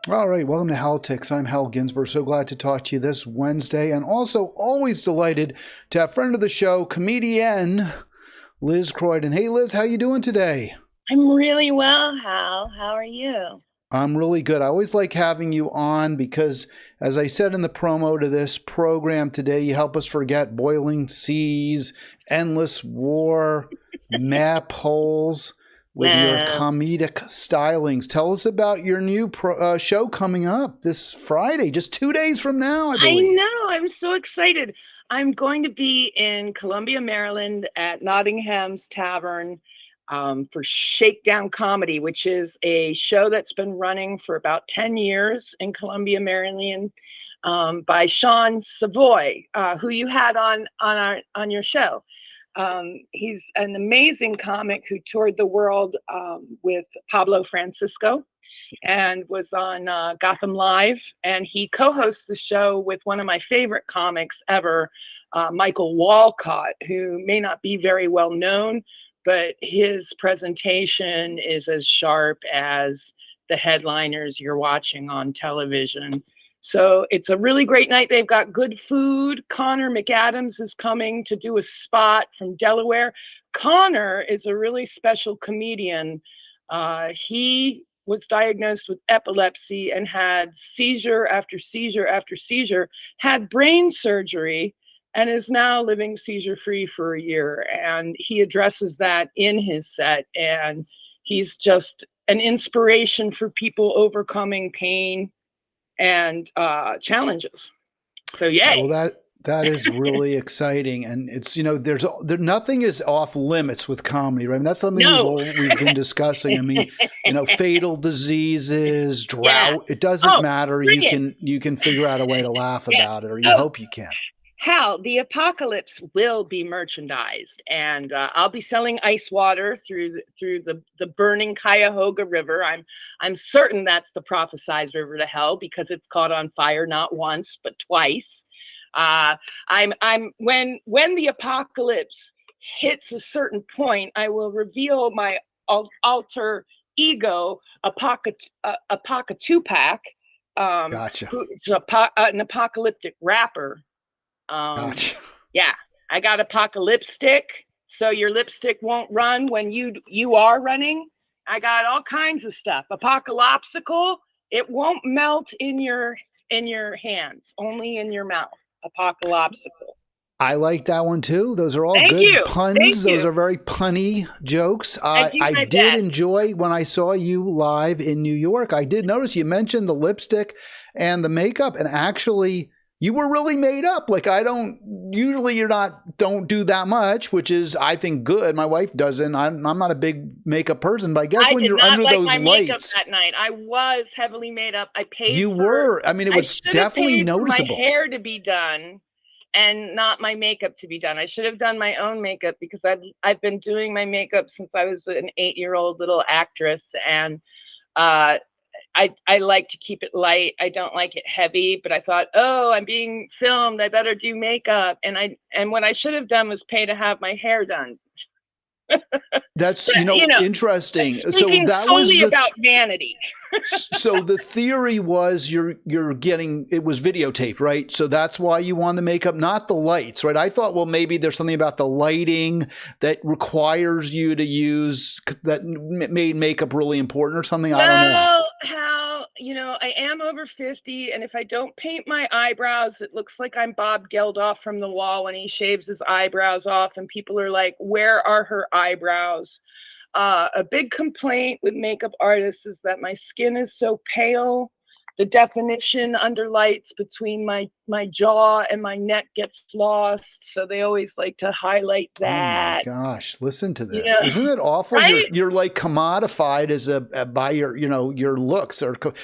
All right, welcome to Halitics. I'm Hal Ginsberg. So glad to talk to you this Wednesday, and also always delighted to have friend of the show, comedian Liz Croydon. Hey, Liz, how you doing today? I'm really well, Hal. How are you? I'm really good. I always like having you on because, as I said in the promo to this program today, you help us forget boiling seas, endless war, map holes with your Well, comedic stylings. Tell us about your new show coming up this Friday, just 2 days from now, I I believe. know. I'm so excited. I'm going to be in Columbia, Maryland at Nottingham's Tavern for Shakedown Comedy, which is a show that's been running for about 10 years in Columbia, Maryland, by Sean Savoy, who you had on your show. He's an amazing comic who toured the world with Pablo Francisco and was on Gotham Live. And he co hosts the show with one of my favorite comics ever, Michael Walcott, who may not be very well known, but his presentation is as sharp as the headliners you're watching on television. So it's a really great night. They've got good food. Connor McAdams is coming to do a spot from Delaware. Connor is a really special comedian. He was diagnosed with epilepsy and had seizure after seizure after seizure, had brain surgery, and is now living seizure free for a year. And he addresses that in his set. And he's just an inspiration for people overcoming pain and challenges. So, Right. yay. Well, that is really exciting, and it's nothing is off limits with comedy, right? I mean, that's something No. we've been discussing. I mean, fatal diseases, Yeah. drought. It doesn't Oh, matter. bring it. You can figure out a way to laugh Yeah. about it, or you Oh, hope you can. Hal, the apocalypse will be merchandised, and I'll be selling ice water through the burning Cuyahoga River. I'm certain that's the prophesized river to hell because it's caught on fire not once but twice. Uh, I'm when the apocalypse hits a certain point, I will reveal my alter ego, Apoca Tupac, Gotcha. who's an apocalyptic rapper. um, Gotcha. yeah, I got apocalyptic, so your lipstick won't run when you are running. I got all kinds of stuff. Apocalypsical, it won't melt in your hands, only in your mouth. Apocalypsical. I like that one too. Those are all Thank good you. Thank puns. Those you. are very punny jokes. I I do my did best. enjoy when I saw you live in New York. I did notice you mentioned the lipstick and the makeup, and actually, you were really made up. Like I don't usually, you're not don't do that much, which is I think good. My wife doesn't. I'm not a big makeup person, but I guess I when did you're not under like those my makeup lights, that night. I was heavily made up. you were. I mean, it I was should have definitely paid for my noticeable. hair to be done and not my makeup to be done. I should have done my own makeup because I've been doing my makeup since I was an 8-year-old little actress, and uh, I like to keep it light. I don't like it heavy, but I thought, oh, I'm being filmed. I better do makeup, and what I should have done was pay to have my hair done. That's But interesting. So speaking that was solely the about vanity. so the theory was you're getting it was videotaped, right? So that's why you won the makeup, not the lights, right? I thought, well, maybe there's something about the lighting that requires you to use that made makeup really important or something. I don't know. Well, how, I am over 50, and if I don't paint my eyebrows, it looks like I'm Bob Geldof from The Wall when he shaves his eyebrows off, and people are like, where are her eyebrows? A big complaint with makeup artists is that my skin is so pale. The definition under lights between my jaw and my neck gets lost, so they always like to highlight Oh my that. gosh, listen to You this. know, Isn't it awful? right? You're like commodified as a by your looks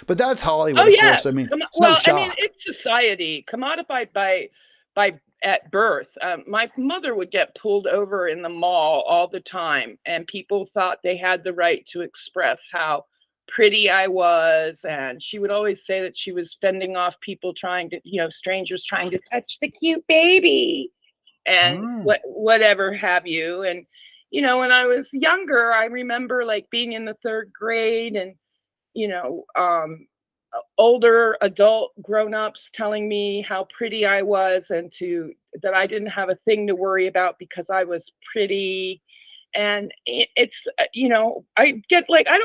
but that's Oh Hollywood, of yeah. course. I mean, it's no Well, I mean, shock. it's society commodified by at birth. My mother would get pulled over in the mall all the time, and people thought they had the right to express how pretty I was, and she would always say that she was fending off people trying to, strangers trying to touch the cute baby and Oh. whatever have you. And when I was younger, I remember like being in the third grade and you know, um, older adult grown-ups telling me how pretty I was and that I didn't have a thing to worry about because I was pretty. And it's I get like I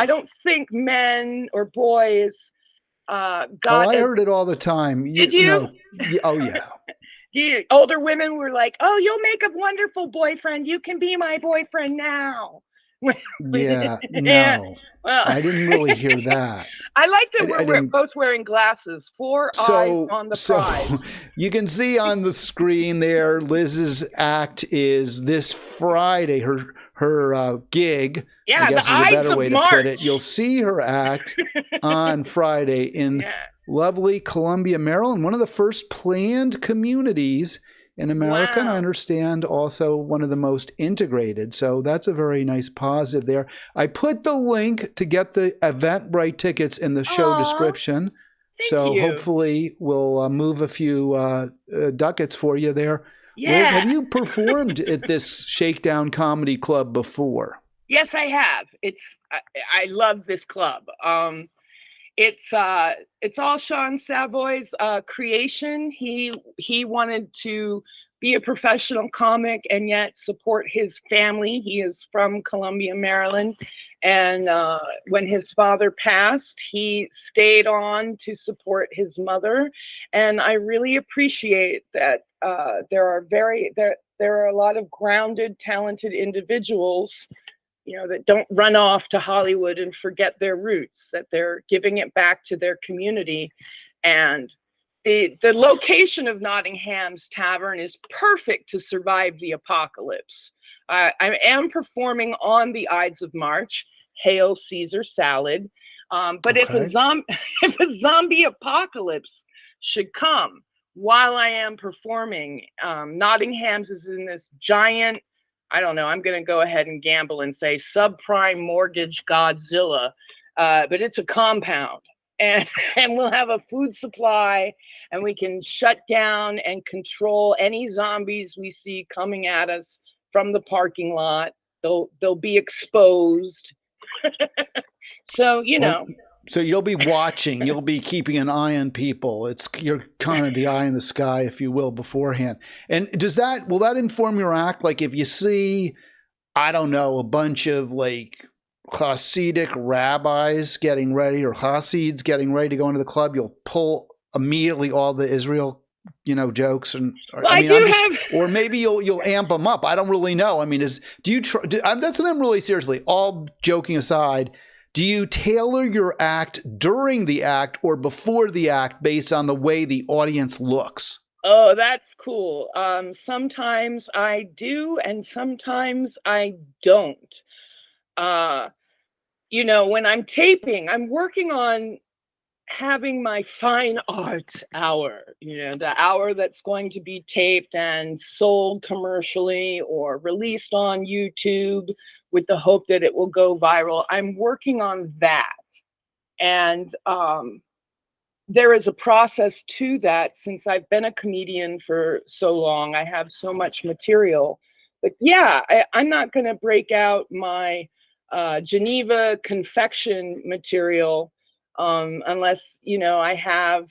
don't think men or boys Oh, got I as heard it all the time. did you? Oh yeah. Older women were like, "Oh, you'll make a wonderful boyfriend. You can be my boyfriend now." Yeah, Yeah. no. Well, I didn't really hear that. I like that I we're didn't. both wearing glasses. 4 eyes on the So prize. you can see on the screen there, Liz's act is this Friday. Her gig, I Yeah, the guess, is a Ides better of way to put it. You'll March. see her act on Friday in Yeah. lovely Columbia, Maryland, one of the first planned communities in America, and I Wow. understand also one of the most integrated. So that's a very nice positive there. I put the link to get the Eventbrite tickets in the show Aw, description. thank So you. hopefully we'll move a few ducats for you there. Liz, Yeah. have you performed at this Shakedown Comedy Club before? Yes, I have. I love this club. It's all Sean Savoy's creation. He wanted to be a professional comic and yet support his family. He is from Columbia, Maryland, and when his father passed, he stayed on to support his mother. And I really appreciate that there are a lot of grounded, talented individuals, that don't run off to Hollywood and forget their roots, that they're giving it back to their community. And the location of Nottingham's Tavern is perfect to survive the apocalypse. I am performing on the Ides of March. Hail Caesar salad. But if Okay. if a zombie apocalypse should come while I am performing, Nottingham's is in this giant, I don't know, I'm going to go ahead and gamble and say subprime mortgage Godzilla, but it's a compound. And, and we'll have a food supply, and we can shut down and control any zombies we see coming at us from the parking lot. They'll be exposed. So, Well, so you'll be watching, you'll be keeping an eye on people. You're kind of the eye in the sky, if you will, beforehand. And will that inform your act? Like if you see, I don't know, a bunch of like Hasidic rabbis getting ready or Hasids getting ready to go into the club, you'll pull immediately all the Israel, jokes well, I mean, or maybe you'll amp them up. I don't really know. I mean, that's what I'm really seriously, all joking aside. Do you tailor your act during the act or before the act based on the way the audience looks? Oh, that's cool. Sometimes I do, and sometimes I don't. When I'm taping, I'm working on having my fine art hour, the hour that's going to be taped and sold commercially or released on YouTube with the hope that it will go viral. I'm working on that. And there is a process to that. Since I've been a comedian for so long, I have so much material. But yeah, I'm not going to break out my Geneva confection material unless, I have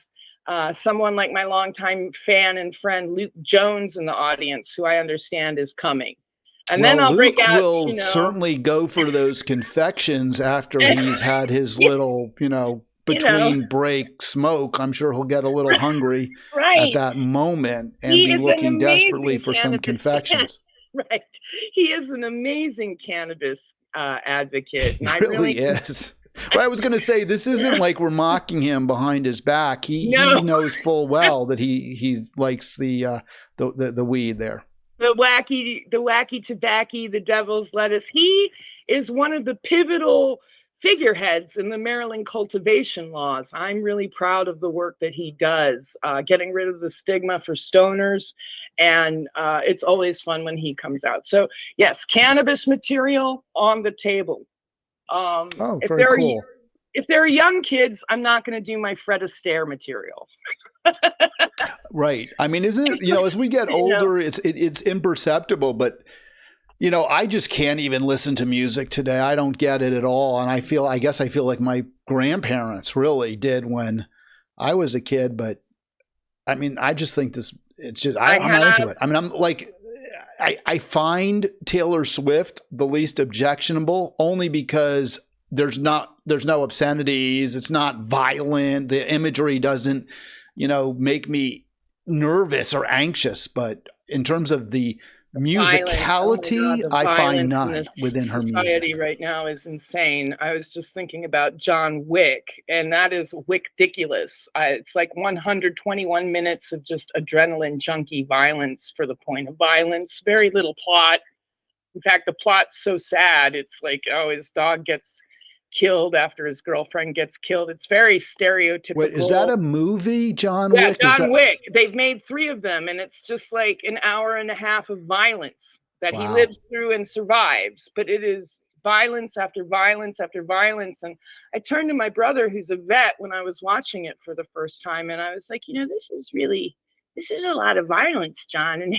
someone like my longtime fan and friend Luke Jones in the audience, who I understand is coming. And then I'll Luke break out, will certainly go for those confections after he's had his little, between break smoke. I'm sure he'll get a little hungry at that moment and be looking desperately for some confections. Right. He is an amazing cannabis advocate. And he really is. Well, I was going to say, this isn't like we're mocking him behind his back. He knows full well that he likes the weed there. The wacky tobacco, the devil's lettuce. He is one of the pivotal figureheads in the Maryland cultivation laws. I'm really proud of the work that he does, getting rid of the stigma for stoners. And it's always fun when he comes out. So yes, cannabis material on the table. Very cool. If there are young kids, I'm not going to do my Fred Astaire material. Right. I mean, isn't it, as we get older, it's imperceptible, but You know, I just can't even listen to music today. I don't get it at all. And I guess I feel like my grandparents really did when I was a kid. But I mean, I just think I'm not into it. I mean, I'm like, I find Taylor Swift the least objectionable only because there's no obscenities. It's not violent. The imagery doesn't, make me nervous or anxious. But in terms of the musicality, I find none within her music. Society right now is insane. I was just thinking about John Wick, and that is wickdiculous. It's like 121 minutes of just adrenaline junkie violence for the point of violence. Very little plot. In fact, the plot's so sad. It's like, his dog gets killed after his girlfriend gets killed. It's very stereotypical. Wait, is that a movie, John Wick? Yeah, John Wick. They've made 3 of them, and it's just like an hour and a half of violence that he lives through and survives. But it is violence after violence after violence. And I turned to my brother, who's a vet, when I was watching it for the first time, and I was like, this is a lot of violence, John. And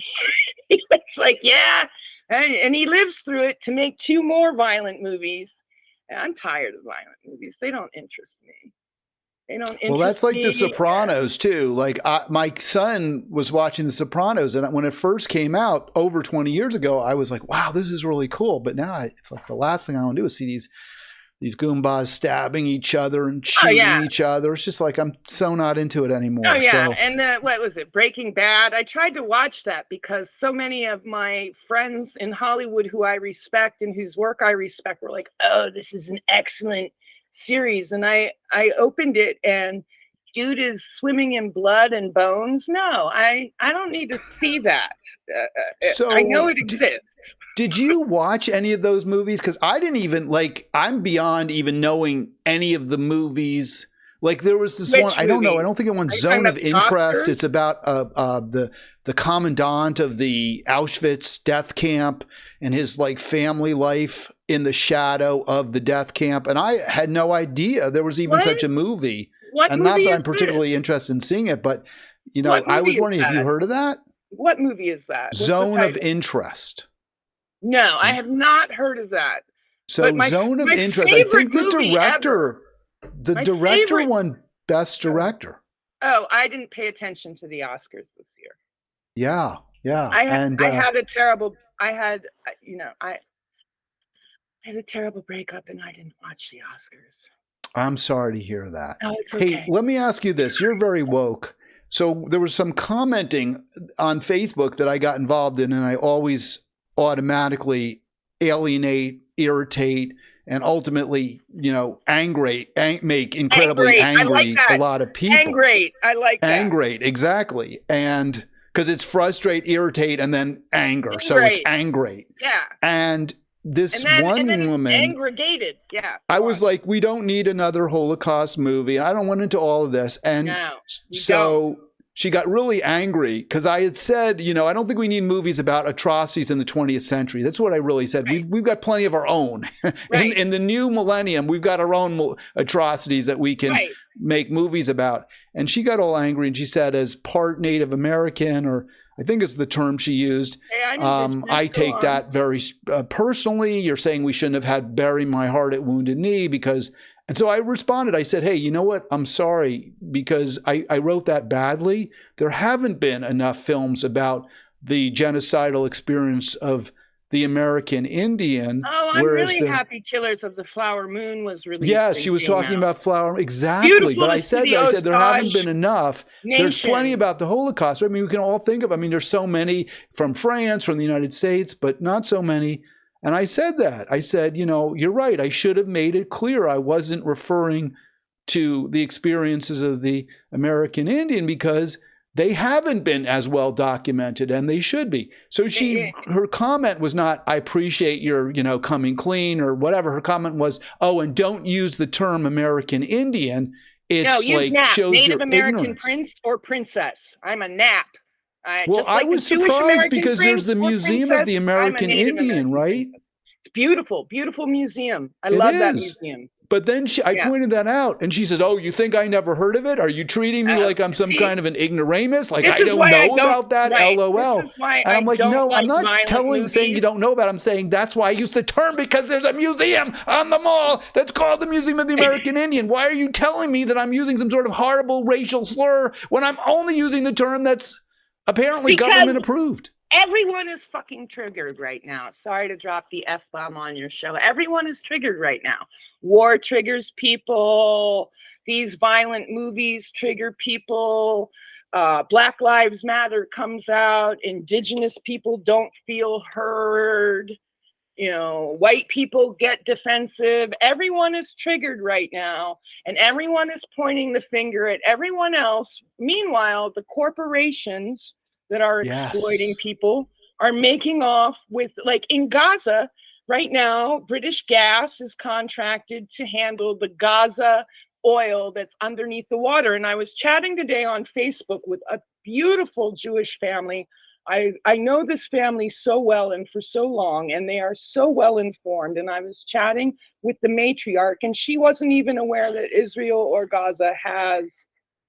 he was like, yeah. And he lives through it to make 2 more violent movies. I'm tired of violent movies. They don't interest me. Well, that's like The Sopranos too. Like my son was watching The Sopranos, and when it first came out over 20 years ago, I was like, "Wow, this is really cool." But now it's like the last thing I want to do is see these Goombas stabbing each other and shooting each other. It's just like I'm so not into it anymore. Oh yeah, and what was it? Breaking Bad. I tried to watch that because so many of my friends in Hollywood who I respect and whose work I respect were like, "Oh, this is an excellent series," and I opened it and dude is swimming in blood and bones. No, I don't need to see that. So I know it exists. Did you watch any of those movies? Because I didn't even I'm beyond even knowing any of the movies. Like there was this one, I don't know. I don't think it won Zone of Interest. It's about the commandant of the Auschwitz death camp and his family life in the shadow of the death camp. And I had no idea there was even such a movie. And not that I'm particularly interested in seeing it, but I was wondering, have you heard of that? What movie is that? Zone of Interest. No, I have not heard of that. So Zone of Interest, I think the director won Best Director. Oh, I didn't pay attention to the Oscars this year. Yeah. I had a terrible breakup and I didn't watch the Oscars. I'm sorry to hear that. Oh, it's okay. Hey, let me ask you this. You're very woke. So there was some commenting on Facebook that I got involved in, and I always automatically alienate, irritate, and ultimately, make incredibly angry a lot of people. Angrate. I like that. Angrate, exactly. And because it's frustrate, irritate, and then anger. Angrate. So it's angrate. Yeah. And this woman, aggregated. Yeah. I was like, we don't need another Holocaust movie. I don't went into all of this. And she got really angry because I had said, I don't think we need movies about atrocities in the 20th century. That's what I really said. Right. We've got plenty of our own. Right. in the new millennium, we've got our own atrocities that we can make movies about. And she got all angry and she said, as part Native American, or I think it's the term she used, I take that very personally. You're saying we shouldn't have had Bury My Heart at Wounded Knee because... And so I responded, I said, hey, you know what? I'm sorry because I wrote that badly. There haven't been enough films about the genocidal experience of the American Indian. Oh, I'm really happy Killers of the Flower Moon was released. Yeah, she was talking about Flower. Exactly. But I said there haven't been enough. There's plenty about the Holocaust. I mean, we can all think of, there's so many from France, from the United States, but not so many. And I said that. I said, you're right. I should have made it clear I wasn't referring to the experiences of the American Indian because they haven't been as well documented and they should be. So her comment was not, I appreciate your, coming clean or whatever. Her comment was, oh, and don't use the term American Indian. It's shows Native your American ignorance. Prince or princess. I'm a nap. I was surprised because there's the Museum of the American Indian, right? It's beautiful, beautiful museum. I love that museum. But then I Yeah. pointed that out, and she said, "Oh, you think I never heard of it? Are you treating me like I'm some See, kind of an ignoramus? Like this I is don't why I know don't. about that? Right. This LOL." is why And I I'm like, don't "No, I'm like not violent saying you movies. don't know about it. I'm saying that's why I use the term, because there's a museum on the mall that's called the Museum of the American Indian. Why are you telling me that I'm using some sort of horrible racial slur when I'm only using the term that's apparently government approved?" Everyone is fucking triggered right now. Sorry to drop the F-bomb on your show. Everyone is triggered right now. War triggers people. These violent movies trigger people. Black Lives Matter comes out. Indigenous people don't feel heard. White people get defensive. Everyone is triggered right now, and everyone is pointing the finger at everyone else. Meanwhile, the corporations that are exploiting Yes. people are making off with, like in Gaza right now, British Gas is contracted to handle the Gaza oil that's underneath the water. And I was chatting today on Facebook with a beautiful Jewish family. I know this family so well and for so long, and they are so well informed. And I was chatting with the matriarch, and she wasn't even aware that Israel or Gaza has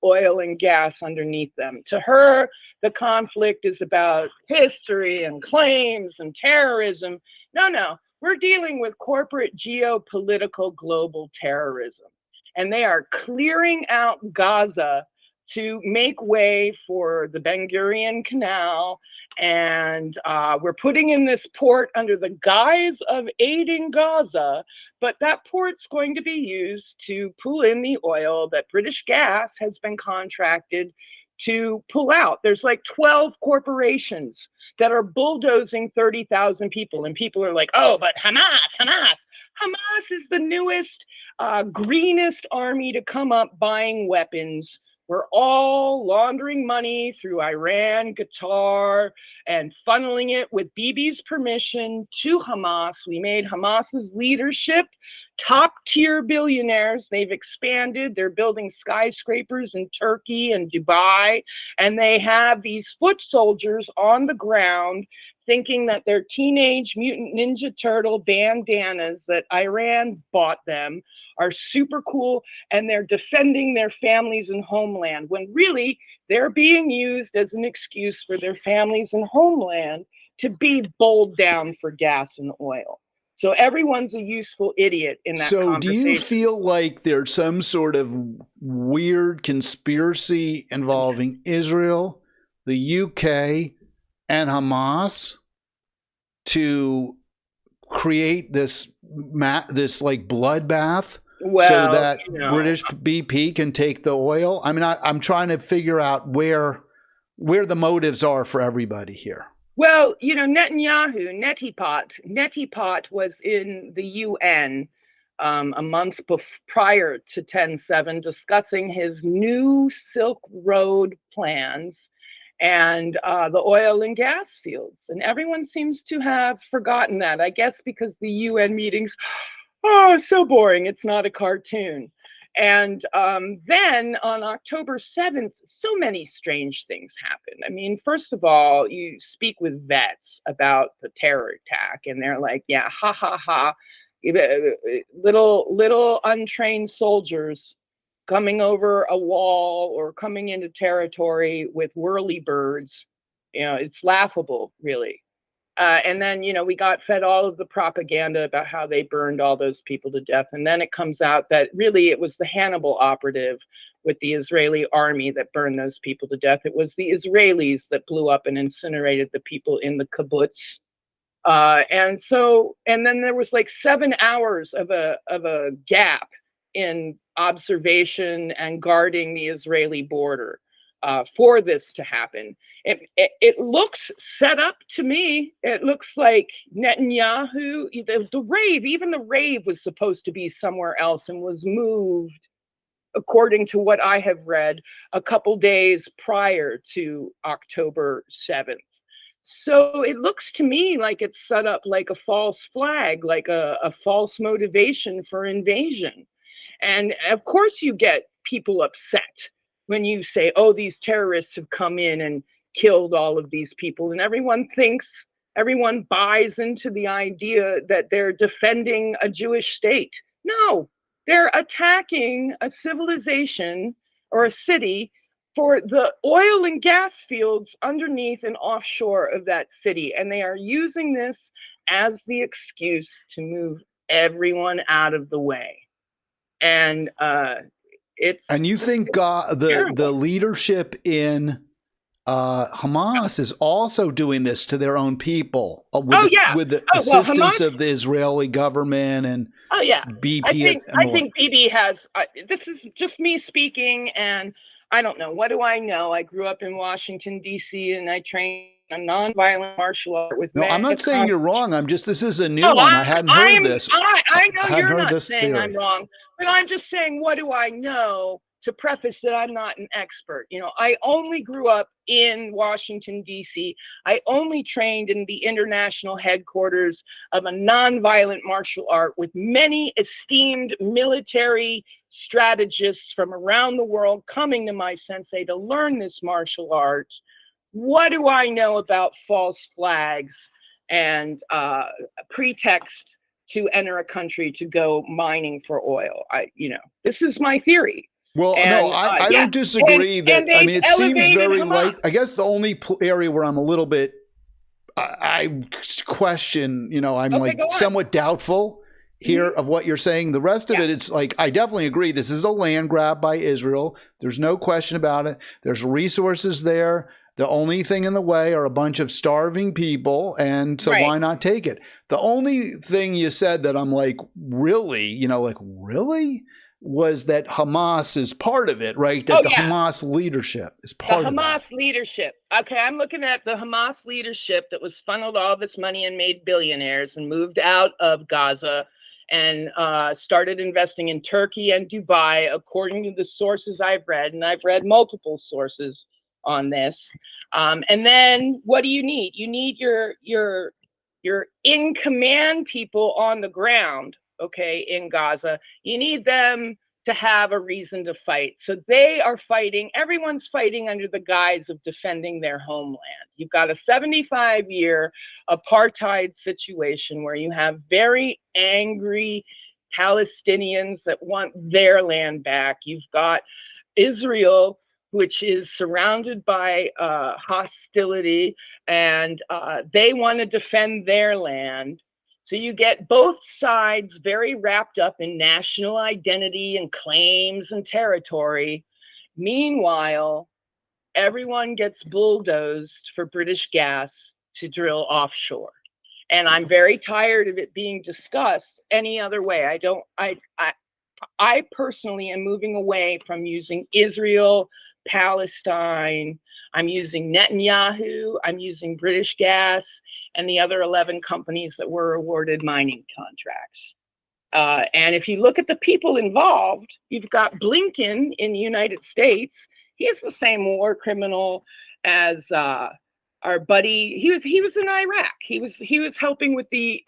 oil and gas underneath them. To her, the conflict is about history and claims and terrorism. No, we're dealing with corporate geopolitical global terrorism. And they are clearing out Gaza to make way for the Ben Gurion Canal. And we're putting in this port under the guise of aiding Gaza, but that port's going to be used to pull in the oil that British Gas has been contracted to pull out. There's like 12 corporations that are bulldozing 30,000 people. And people are like, oh, but Hamas is the newest, greenest army to come up buying weapons. We're all laundering money through Iran, Qatar, and funneling it with Bibi's permission to Hamas. We made Hamas's leadership top tier billionaires. They've expanded. They're building skyscrapers in Turkey and Dubai. And they have these foot soldiers on the ground thinking that they're Teenage Mutant Ninja Turtle bandanas that Iran bought them are super cool, and they're defending their families and homeland, when really they're being used as an excuse for their families and homeland to be bowled down for gas and oil. So everyone's a useful idiot in that So do you conversation. feel like there's some sort of weird conspiracy involving Israel, the UK, and Hamas to create this like bloodbath, so that British BP can take the oil? I mean, I'm trying to figure out where the motives are for everybody here. Well, Netanyahu, Netipot was in the UN a month prior to 10/7 discussing his new Silk Road plans and the oil and gas fields. And everyone seems to have forgotten that, I guess because the UN meetings, so boring. It's not a cartoon. And then on October 7th, so many strange things happened. I mean, first of all, you speak with vets about the terror attack, and they're like, yeah, ha, ha, ha. Little untrained soldiers coming over a wall or coming into territory with whirly birds. It's laughable, really. And then, we got fed all of the propaganda about how they burned all those people to death. And then it comes out that really it was the Hannibal operative with the Israeli army that burned those people to death. It was the Israelis that blew up and incinerated the people in the kibbutz. And then there was like 7 hours of a gap in observation and guarding the Israeli border for this to happen. It looks set up to me. It looks like Netanyahu, the rave, even the rave was supposed to be somewhere else and was moved, according to what I have read, a couple days prior to October 7th. So it looks to me like it's set up like a false flag, like a false motivation for invasion. And of course, you get people upset when you say, oh, these terrorists have come in and killed all of these people. And everyone buys into the idea that they're defending a Jewish state. No, they're attacking a civilization or a city for the oil and gas fields underneath and offshore of that city. And they are using this as the excuse to move everyone out of the way. And and you think the leadership in Hamas is also doing this to their own people with the assistance of the Israeli government and BP. I think Bibi has, this is just me speaking, and I don't know. What do I know? I grew up in Washington, D.C., and I trained a nonviolent martial art with men. I'm not saying you're wrong. This is a new one. I hadn't heard this. I know you're not saying I'm wrong, but I'm just saying, what do I know? To preface that I'm not an expert. I only grew up in Washington, D.C. I only trained in the international headquarters of a nonviolent martial art with many esteemed military strategists from around the world coming to my sensei to learn this martial art. What do I know about false flags and pretext to enter a country to go mining for oil? This is my theory. Well, no, I don't disagree it seems very like, I guess the only area where I'm a little bit, I question, I'm somewhat doubtful here of what you're saying. The rest of it, it's like, I definitely agree. This is a land grab by Israel. There's no question about it. There's resources there. The only thing in the way are a bunch of starving people. And so why not take it? The only thing you said that I'm like, really, really? Was that Hamas is part of it, right? That the Hamas leadership is part of it. The Hamas leadership. Okay, I'm looking at the Hamas leadership that was funneled all this money and made billionaires and moved out of Gaza and started investing in Turkey and Dubai, according to the sources I've read. And I've read multiple sources on this. And then what do you need? You need your in command people on the ground. Okay, in Gaza, you need them to have a reason to fight. So they are fighting, everyone's fighting under the guise of defending their homeland. You've got a 75-year apartheid situation where you have very angry Palestinians that want their land back. You've got Israel, which is surrounded by hostility, and they want to defend their land. So you get both sides very wrapped up in national identity and claims and territory. Meanwhile, everyone gets bulldozed for British gas to drill offshore. And I'm very tired of it being discussed any other way. I personally am moving away from using Israel, Palestine. I'm using Netanyahu. I'm using British Gas and the other 11 companies that were awarded mining contracts. And if you look at the people involved, you've got Blinken in the United States. He is the same war criminal as our buddy. He was in Iraq. He was helping with the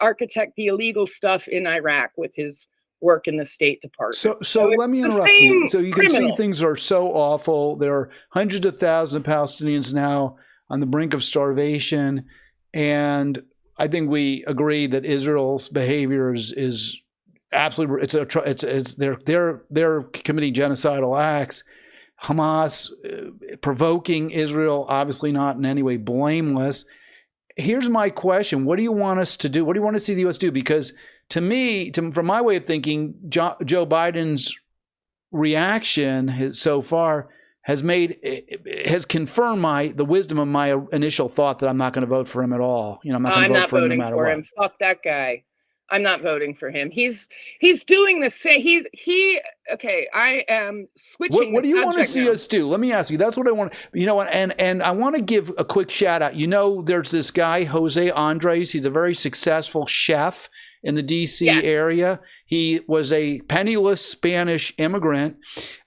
illegal stuff in Iraq with his work in the State Department. So let me interrupt you. So you can see things are so awful. There are hundreds of thousands of Palestinians now on the brink of starvation. And I think we agree that Israel's behavior is absolutely, they're committing genocidal acts. Hamas provoking Israel, obviously not in any way blameless. Here's my question. What do you want us to do? What do you want to see the U.S. do? Because to me, from my way of thinking, Joe Biden's reaction so far has confirmed the wisdom of my initial thought that I'm not going to vote for him at all. I'm not going to vote for him no matter what. Fuck that guy. I'm not voting for him. He's doing the same. Okay. I am switching. What do you want to see us do? Let me ask you. That's what I want. And I want to give a quick shout out. There's this guy, Jose Andres. He's a very successful chef in the D.C. area. He was a penniless Spanish immigrant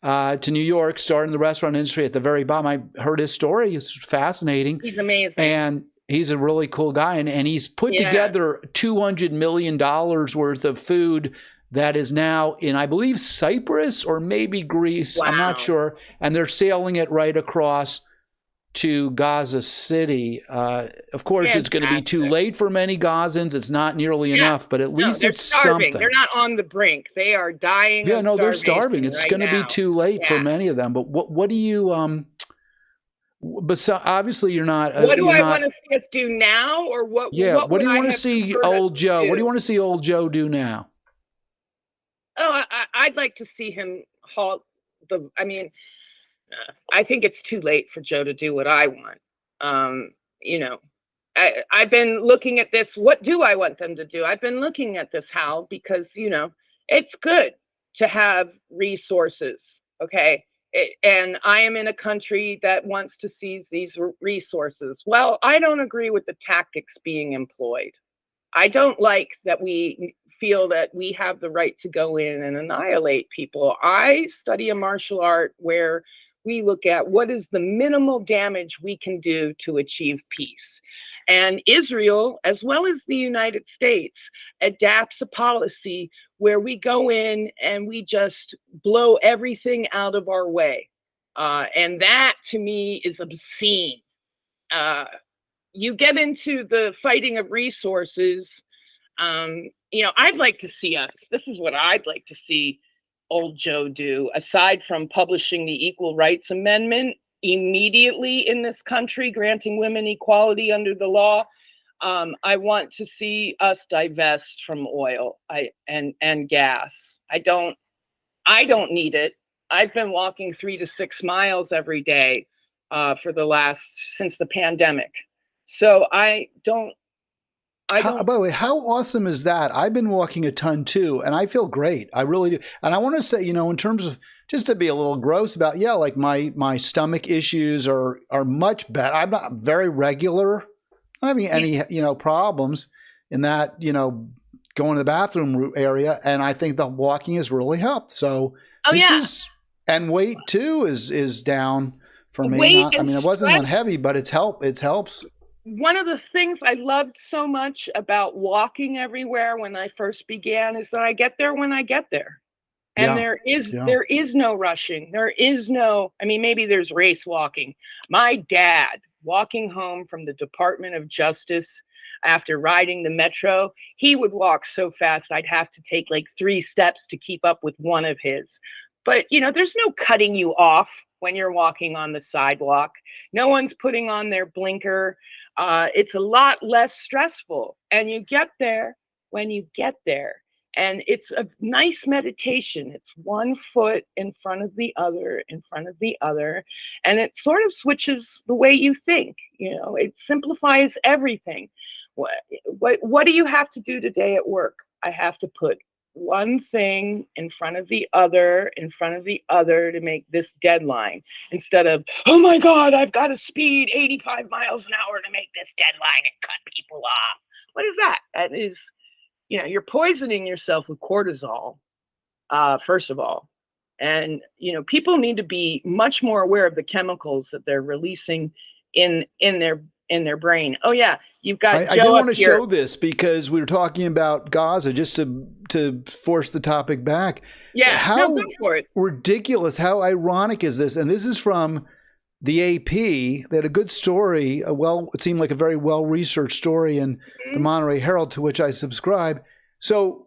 to New York, started in the restaurant industry at the very bottom. I heard his story. It's fascinating. He's amazing. And he's a really cool guy. And he's put together $200 million worth of food that is now in, I believe, Cyprus or maybe Greece. Wow. I'm not sure. And they're sailing it right across to Gaza City. Of course, it's going to be too late for many Gazans. It's not nearly enough, but at least it's starving. something. They're not on the brink. They are dying. Yeah, no, they're starving. It's going to be too late for many of them. But what do you but obviously you're not. What do I want to see us do now, or what? Yeah, what do you want to see old Joe? Do? What do you want to see old Joe do now? Oh, I'd like to see him halt the. I mean, I think it's too late for Joe to do what I want. You know, I've been looking at this. What do I want them to do? I've been looking at this, Hal, because you know it's good to have resources. Okay. And I am in a country that wants to seize these resources. Well, I don't agree with the tactics being employed. I don't like that we feel that we have the right to go in and annihilate people. I study a martial art where we look at what is the minimal damage we can do to achieve peace. And Israel, as well as the United States, adapts a policy where we go in and we just blow everything out of our way. And that, to me, is obscene. You get into the fighting of resources. You know, I'd like to see us. This is what I'd like to see old Joe do, aside from publishing the Equal Rights Amendment immediately in this country, granting women equality under the law. I want to see us divest from oil and gas. I don't need it. I've been walking 3 to 6 miles every day since the pandemic. So by the way, how awesome is that? I've been walking a ton too, and I feel great. I really do. And I want to say, you know, in terms of just to be a little gross about, like my stomach issues are much better. I'm not very regular. I don't have any, problems in that, going to the bathroom area. And I think the walking has really helped. So and weight too is down for me. It wasn't that heavy, but it helps. One of the things I loved so much about walking everywhere when I first began is that I get there when I get there. And there is no rushing. There is no, maybe there's race walking. My dad walking home from the Department of Justice after riding the metro, he would walk so fast I'd have to take like 3 steps to keep up with one of his. But, there's no cutting you off when you're walking on the sidewalk. No one's putting on their blinker. It's a lot less stressful. And you get there when you get there. And it's a nice meditation. It's one foot in front of the other, in front of the other. And it sort of switches the way you think. It simplifies everything. What do you have to do today at work? I have to put one thing in front of the other, in front of the other to make this deadline, instead of, oh my God, I've got to speed 85 miles an hour to make this deadline and cut people off. What is that? That is, you're poisoning yourself with cortisol, first of all. And, people need to be much more aware of the chemicals that they're releasing in their brain. Oh yeah, you've got. I did want to show this because we were talking about Gaza, just to force the topic back. Yeah, how go for it. Ridiculous! How ironic is this? And this is from the AP. They had a good story. It seemed like a very well researched story in the Monterey Herald, to which I subscribe. So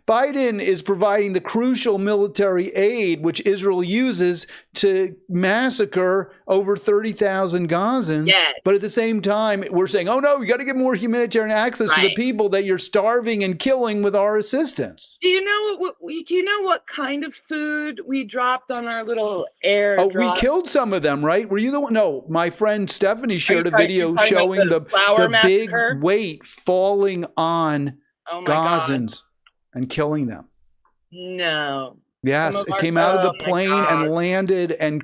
Biden is providing the crucial military aid which Israel uses to massacre over 30,000 Gazans. Yes. But at the same time, we're saying, oh no, you got to get more humanitarian access to the people that you're starving and killing with our assistance. Do you know what kind of food we dropped on our little air? Oh, we killed some of them, right? Were you the one? No, my friend Stephanie shared a video showing the big weight falling on Gazans and killing them. No. Yes, it came out of the plane and landed and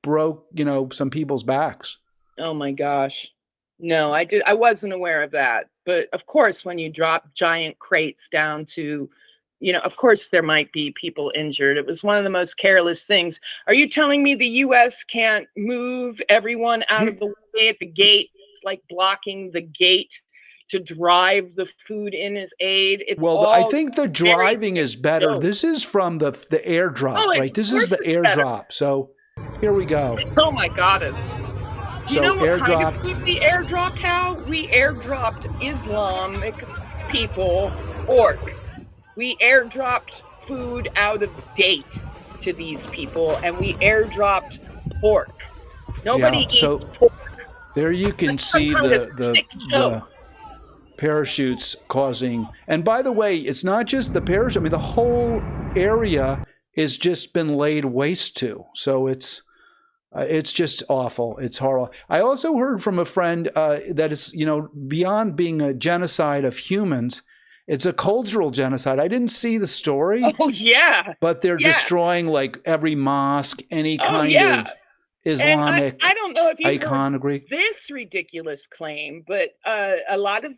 broke, some people's backs. Oh my gosh. No, I wasn't aware of that. But of course, when you drop giant crates down to, of course there might be people injured. It was one of the most careless things. Are you telling me the US can't move everyone out of the way at the gate? It's like blocking the gate to drive the food in as aid. I think the driving is better. This is from the airdrop, right? This is the airdrop. So Here we go. Oh my goddess. Do you So know what kind of airdropped. food we airdropped, Hal? We airdropped Islamic people pork. We airdropped food out of date to these people, and we airdropped pork. Yeah. Nobody eats So pork. there you can That's some see kind of the sick joke. parachutes causing. And by the way, it's not just the parachute. I mean, the whole area has just been laid waste to. So it's just awful. It's horrible. I also heard from a friend that it's, beyond being a genocide of humans, it's a cultural genocide. I didn't see the story. Oh yeah, but they're destroying like every mosque, any kind of Islamic I don't know if you've iconography. heard this ridiculous claim, but a lot of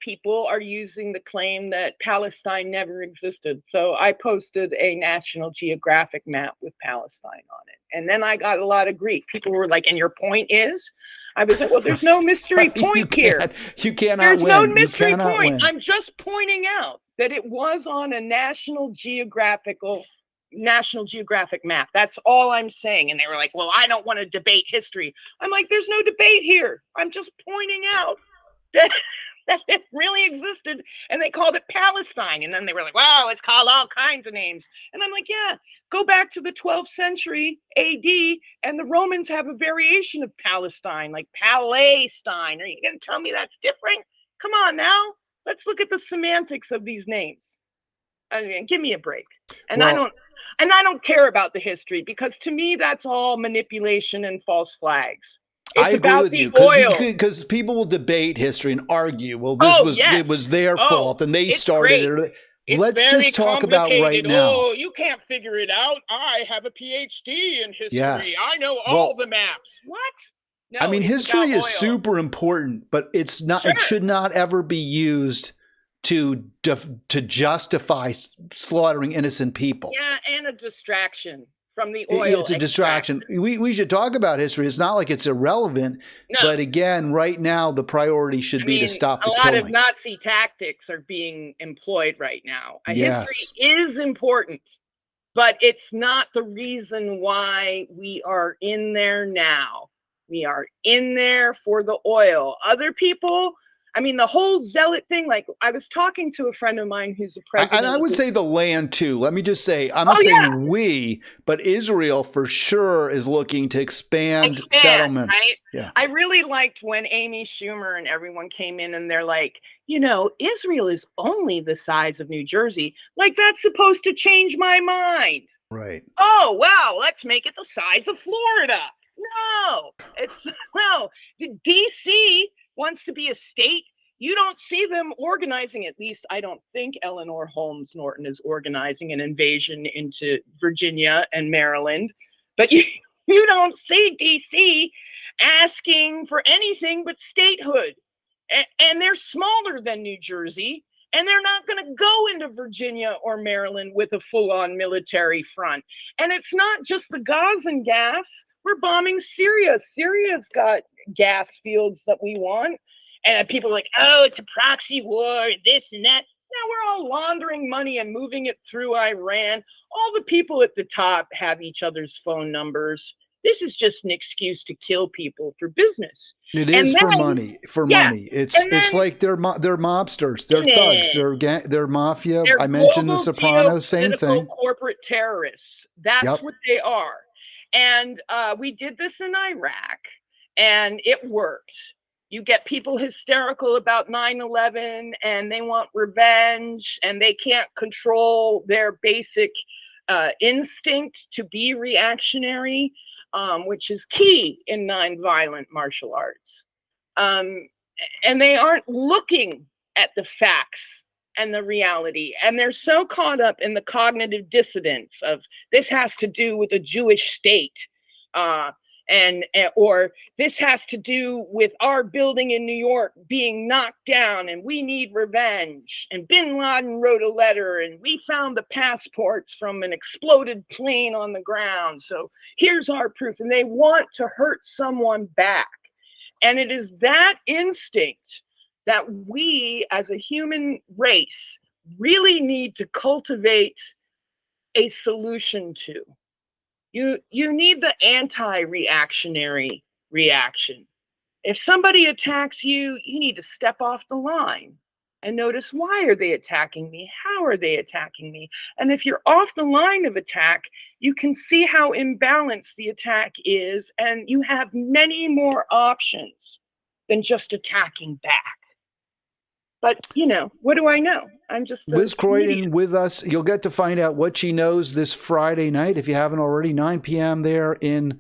people are using the claim that Palestine never existed. So I posted a National Geographic map with Palestine on it, and then I got a lot of grief. People were like, "And your point is?" I was like, "Well, there's no mystery point here. You cannot There's win. no mystery you cannot point. Win. I'm just pointing out that it was on a National Geographic map. That's all I'm saying." And they were like, "Well, I don't want to debate history." I'm like, "There's no debate here. I'm just pointing out that that it really existed, and they called it Palestine." And then they were like, "Well, it's called all kinds of names." And I'm like, "Yeah, go back to the 12th century AD, and the Romans have a variation of Palestine, like Palestine. Are you going to tell me that's different? Come on now. Let's look at the semantics of these names. I mean, give me a break." And I don't care about the history, because to me that's all manipulation and false flags. It's I agree with you, because people will debate history and argue, well, it was their fault and they started it. Let's just talk about right now. Oh, you can't figure it out. I have a PhD in history. Yes. I know all the maps. What? No, I mean, history is super important, but it's not. Sure. It should not ever be used to justify slaughtering innocent people. Yeah, and a distraction from the oil. It's a distraction. We should talk about history. It's not like it's irrelevant, but again, right now the priority should be to stop the killing. A lot of Nazi tactics are being employed right now. History is important, but it's not the reason why we are in there now. We are in there for the oil. Other people, I mean, the whole zealot thing, like I was talking to a friend of mine who's a president. And I would say the land too. Let me just say, I'm not saying we, but Israel for sure is looking to expand settlements. Right? Yeah. I really liked when Amy Schumer and everyone came in and they're like, Israel is only the size of New Jersey. Like, that's supposed to change my mind. Right. Oh, wow, let's make it the size of Florida. No, DC wants to be a state. You don't see them organizing, at least I don't think Eleanor Holmes Norton is organizing an invasion into Virginia and Maryland. But you don't see DC asking for anything but statehood. And they're smaller than New Jersey. And they're not going to go into Virginia or Maryland with a full-on military front. And it's not just the Gazan gas. We're bombing Syria. Syria's got gas fields that we want. And people are like, oh, it's a proxy war, this and that. Now we're all laundering money and moving it through Iran. All the people at the top have each other's phone numbers. This is just an excuse to kill people for business. It is for money. Money. It's like they're mobsters. They're thugs. They're mafia. I mentioned The Sopranos. Same thing. Corporate terrorists. That's what they are. And we did this in Iraq, and it worked. You get people hysterical about 9/11, and they want revenge, and they can't control their basic instinct to be reactionary, which is key in nonviolent martial arts. And they aren't looking at the facts and the reality, and they're so caught up in the cognitive dissonance of this has to do with a Jewish state, or this has to do with our building in New York being knocked down and we need revenge, and bin Laden wrote a letter and we found the passports from an exploded plane on the ground, so here's our proof. And they want to hurt someone back. And it is that instinct that we as a human race really need to cultivate a solution to. You need the anti-reactionary reaction. If somebody attacks you, you need to step off the line and notice, why are they attacking me? How are they attacking me? And if you're off the line of attack, you can see how imbalanced the attack is, and you have many more options than just attacking back. But, what do I know? I'm just a Liz comedian. Croydon with us. You'll get to find out what she knows this Friday night, if you haven't already, 9 p.m. there in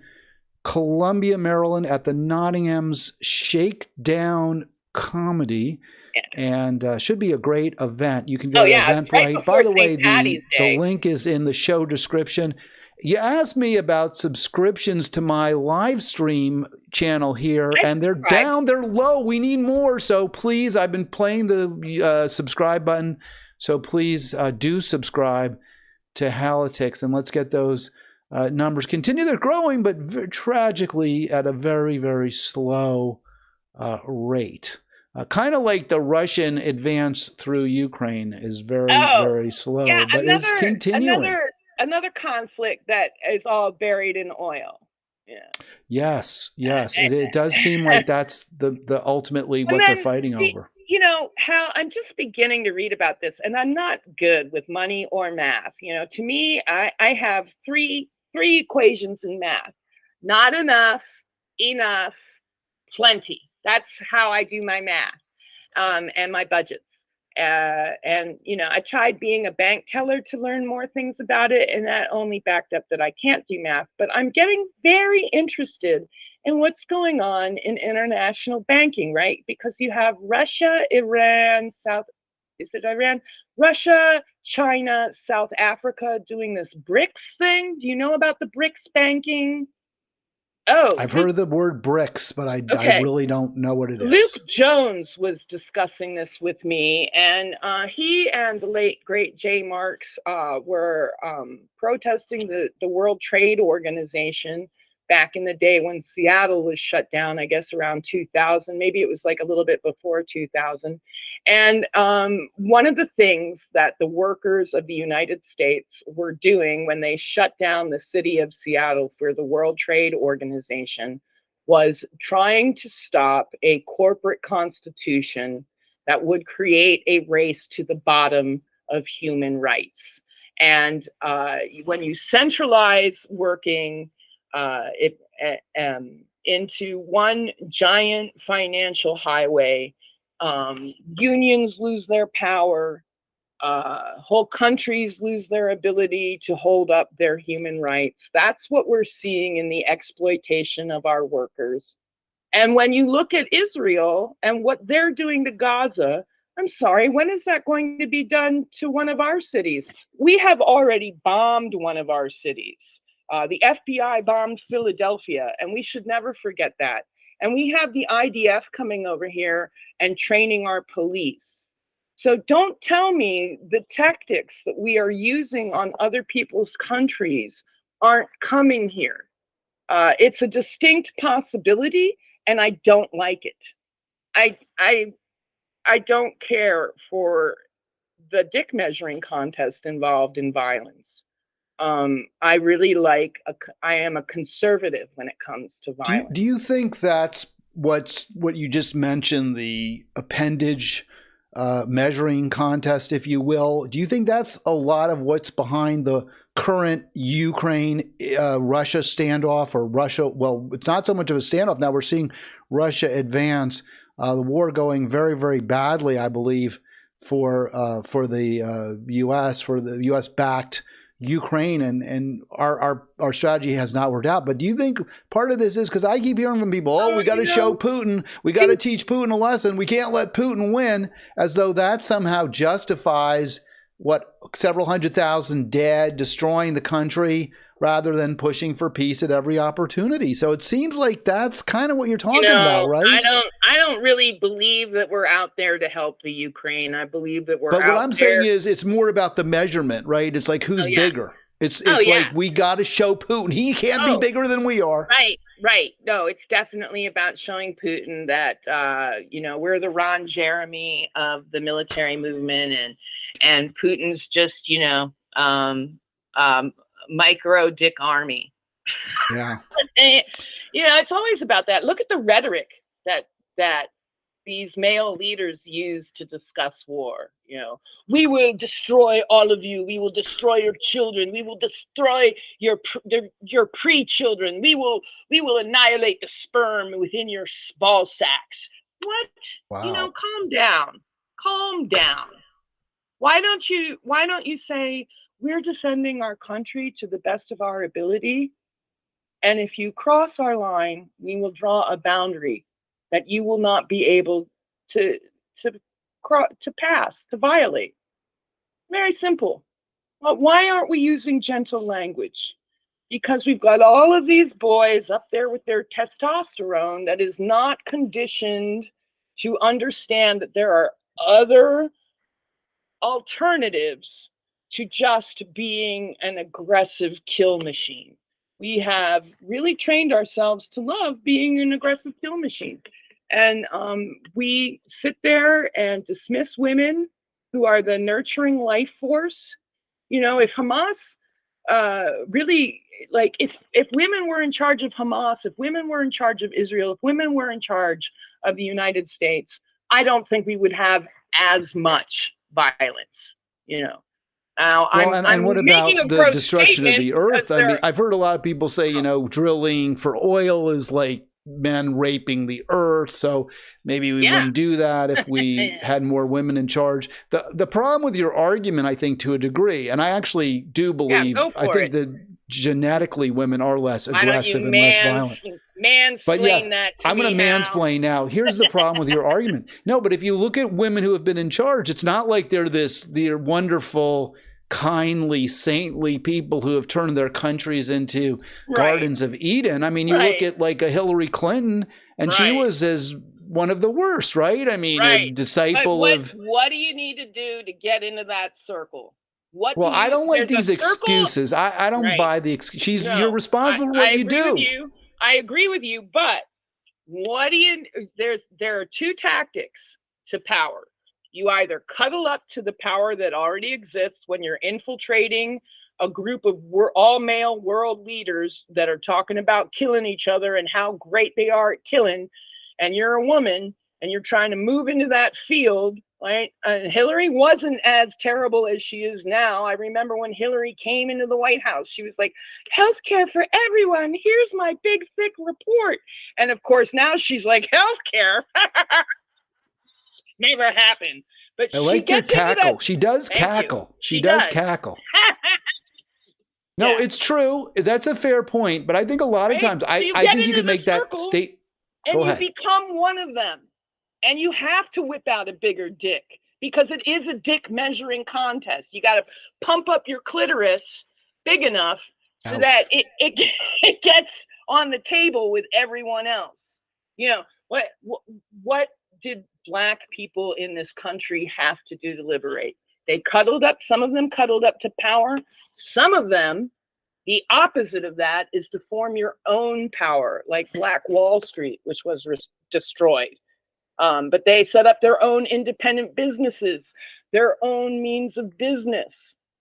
Columbia, Maryland, at the Nottingham's Shakedown Comedy. Yeah. And should be a great event. You can go to Eventbrite. Right, by the way, the link is in the show description. You asked me about subscriptions to my live stream channel here, and they're down, they're low. We need more. So please, I've been playing the subscribe button. So please do subscribe to Halitics, and let's get those numbers continue. They're growing, but tragically at a very, very slow rate. Kind of like the Russian advance through Ukraine is very slow, but it's continuing. Another conflict that is all buried in oil. Yeah. Yes. It does seem like that's the ultimately what they're fighting over. Hal, I'm just beginning to read about this, and I'm not good with money or math. To me, I have three equations in math: not enough, enough, plenty. That's how I do my math and my budgets. I tried being a bank teller to learn more things about it, and that only backed up that I can't do math. But I'm getting very interested in what's going on in international banking, right? Because you have Russia, Iran, Russia, China, South Africa doing this BRICS thing. Do you know about the BRICS banking? Oh, I've heard of the word BRICS, but I really don't know what it is. Luke Jones was discussing this with me, and he and the late, great Jay Marks were protesting the World Trade Organization back in the day when Seattle was shut down, I guess around 2000. Maybe it was like a little bit before 2000. And one of the things that the workers of the United States were doing when they shut down the city of Seattle for the World Trade Organization was trying to stop a corporate constitution that would create a race to the bottom of human rights. And when you centralize working into one giant financial highway, unions lose their power, whole countries lose their ability to hold up their human rights. That's what we're seeing in the exploitation of our workers. And when you look at Israel and what they're doing to Gaza, I'm sorry, when is that going to be done to one of our cities? We have already bombed one of our cities. The FBI bombed Philadelphia, and we should never forget that. And we have the IDF coming over here and training our police. So don't tell me the tactics that we are using on other people's countries aren't coming here. It's a distinct possibility, and I don't like it. I don't care for the dick measuring contest involved in violence. I really I am a conservative when it comes to violence. Do you think that's what you just mentioned, the appendage measuring contest, if you will? Do you think that's a lot of what's behind the current Ukraine-Russia standoff, or Russia? Well, it's not so much of a standoff now. We're seeing Russia advance. The war going very, very badly, I believe, for the U.S., for the U.S.-backed Ukraine, and our strategy has not worked out. But do you think part of this is because I keep hearing from people, we got to show Putin, we got to teach Putin a lesson, we can't let Putin win, as though that somehow justifies several 100,000 dead, destroying the country, rather than pushing for peace at every opportunity. So it seems like that's kind of what you're talking about, right? I don't really believe that we're out there to help the Ukraine. I believe that we're But what I'm saying is it's more about the measurement, right? It's like who's bigger. It's like we got to show Putin. He can't be bigger than we are. Right. No, it's definitely about showing Putin that, we're the Ron Jeremy of the military movement, and Putin's just, micro dick army. Yeah. It's always about that. Look at the rhetoric that these male leaders use to discuss war. We will destroy all of you. We will destroy your children. We will destroy your pre-children. We will annihilate the sperm within your ball sacks. What? Wow. Calm down. Calm down. Why don't you say we're defending our country to the best of our ability? And if you cross our line, we will draw a boundary that you will not be able to pass, to violate. Very simple. But why aren't we using gentle language? Because we've got all of these boys up there with their testosterone that is not conditioned to understand that there are other alternatives to just being an aggressive kill machine. We have really trained ourselves to love being an aggressive kill machine. And we sit there and dismiss women who are the nurturing life force. If Hamas really, like, if women were in charge of Hamas, if women were in charge of Israel, if women were in charge of the United States, I don't think we would have as much violence. Now, Well, I'm and what making about a the gross destruction of statement the because earth? I mean, I've heard a lot of people say, drilling for oil is like men raping the earth. So maybe we wouldn't do that if we had more women in charge. The problem with your argument, I think, to a degree, and I actually do believe, I think that genetically women are less aggressive and less violent. But yes, I'm going to mansplain now. Here's the problem with your argument. No, but if you look at women who have been in charge, it's not like they're wonderful, kindly, saintly people who have turned their countries into gardens of Eden. I mean, you look at like a Hillary Clinton, and she was as one of the worst, right? I mean, a disciple of. What do you need to do to get into that circle? I don't like these excuses. I don't buy the excuse. You're responsible for what you do. I agree with you, but there are two tactics to power. You either cuddle up to the power that already exists when you're infiltrating a group of all male world leaders that are talking about killing each other and how great they are at killing, and you're a woman and you're trying to move into that field, right? Hillary wasn't as terrible as she is now. I remember when Hillary came into the White House, she was like, healthcare for everyone. Here's my big, thick report. And of course, now she's like, healthcare. Never happened. But I like your cackle. She does cackle. She does cackle. No, it's true. That's a fair point. But I think a lot of times, I think you could make that state. And you become one of them. And you have to whip out a bigger dick because it is a dick measuring contest. You got to pump up your clitoris big enough so that it gets on the table with everyone else. What did Black people in this country have to do to liberate? They cuddled up. Some of them cuddled up to power. Some of them, the opposite of that is to form your own power, like Black Wall Street, which was destroyed. But they set up their own independent businesses, their own means of business.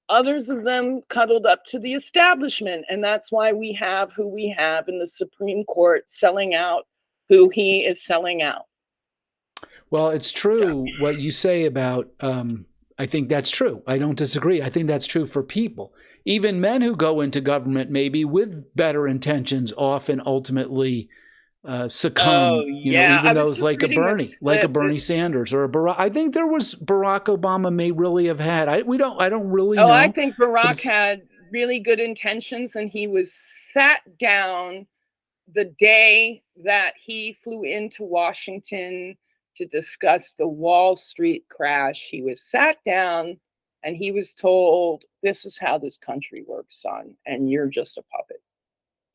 Others of them cuddled up to the establishment. And that's why we have who we have in the Supreme Court selling out who he is selling out. Well, it's true what you say about, I think that's true. I don't disagree. I think that's true for people. Even men who go into government maybe with better intentions often ultimately succumb, even those like a Bernie Sanders or a Barack. I think there was Barack Obama may really have had. I don't really know. I think Barack had really good intentions, and he was sat down the day that he flew into Washington to discuss the Wall Street crash. He was sat down and he was told, this is how this country works, son, and you're just a puppet.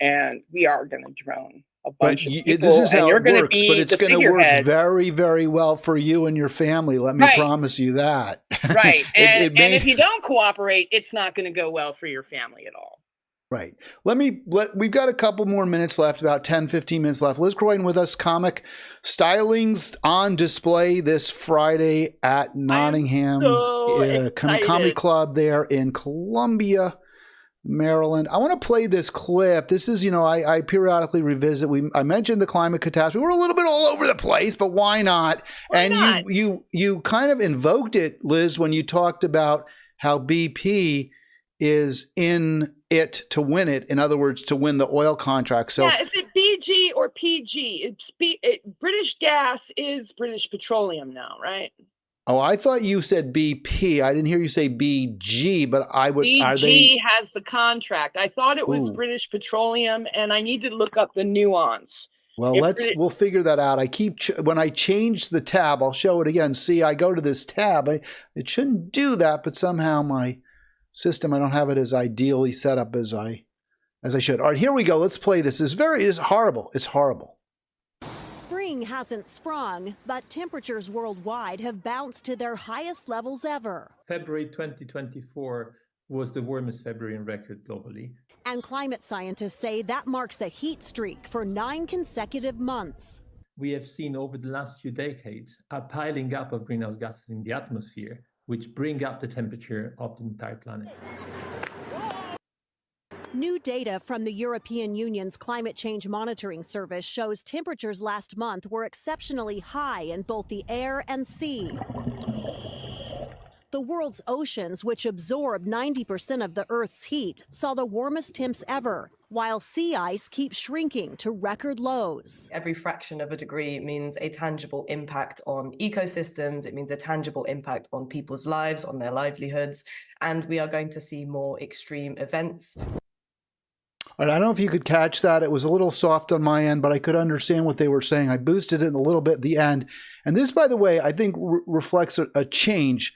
And we are going to drone a bunch of people. This is how it works, but it's going to work very, very well for you and your family. Let me promise you that. Right. And if you don't cooperate, it's not going to go well for your family at all. Right. We've got a couple more minutes left, about 10, 15 minutes left. Liz Croydon with us, comic stylings on display this Friday at Nottingham Comedy Club there in Columbia, Maryland. I want to play this clip. This is, I periodically revisit. I mentioned the climate catastrophe. We're a little bit all over the place, but why not? Why not? You kind of invoked it, Liz, when you talked about how BP is in it to win it. In other words, to win the oil contract. So yeah, is it BG or PG? British Gas is British Petroleum now, right? Oh, I thought you said BP. I didn't hear you say BG, but I would. BG has the contract. I thought it was British Petroleum, and I need to look up the nuance. Well, we'll figure that out. When I change the tab, I'll show it again. See, I go to this tab. It shouldn't do that, but somehow my system, I don't have it as ideally set up as I should. All right, here we go. Let's play this. It's horrible. It's horrible. Spring hasn't sprung, but temperatures worldwide have bounced to their highest levels ever. February 2024 was the warmest February in record globally. And climate scientists say that marks a heat streak for 9 consecutive months. We have seen over the last few decades a piling up of greenhouse gases in the atmosphere, which bring up the temperature of the entire planet. New data from the European Union's Climate Change Monitoring Service shows temperatures last month were exceptionally high in both the air and sea. The world's oceans, which absorb 90% of the Earth's heat, saw the warmest temps ever, while sea ice keeps shrinking to record lows. Every fraction of a degree means a tangible impact on ecosystems. It means a tangible impact on people's lives, on their livelihoods, and we are going to see more extreme events. I don't know if you could catch that. It was a little soft on my end, but I could understand what they were saying. I boosted it a little bit at the end. And this, by the way, I think reflects a change,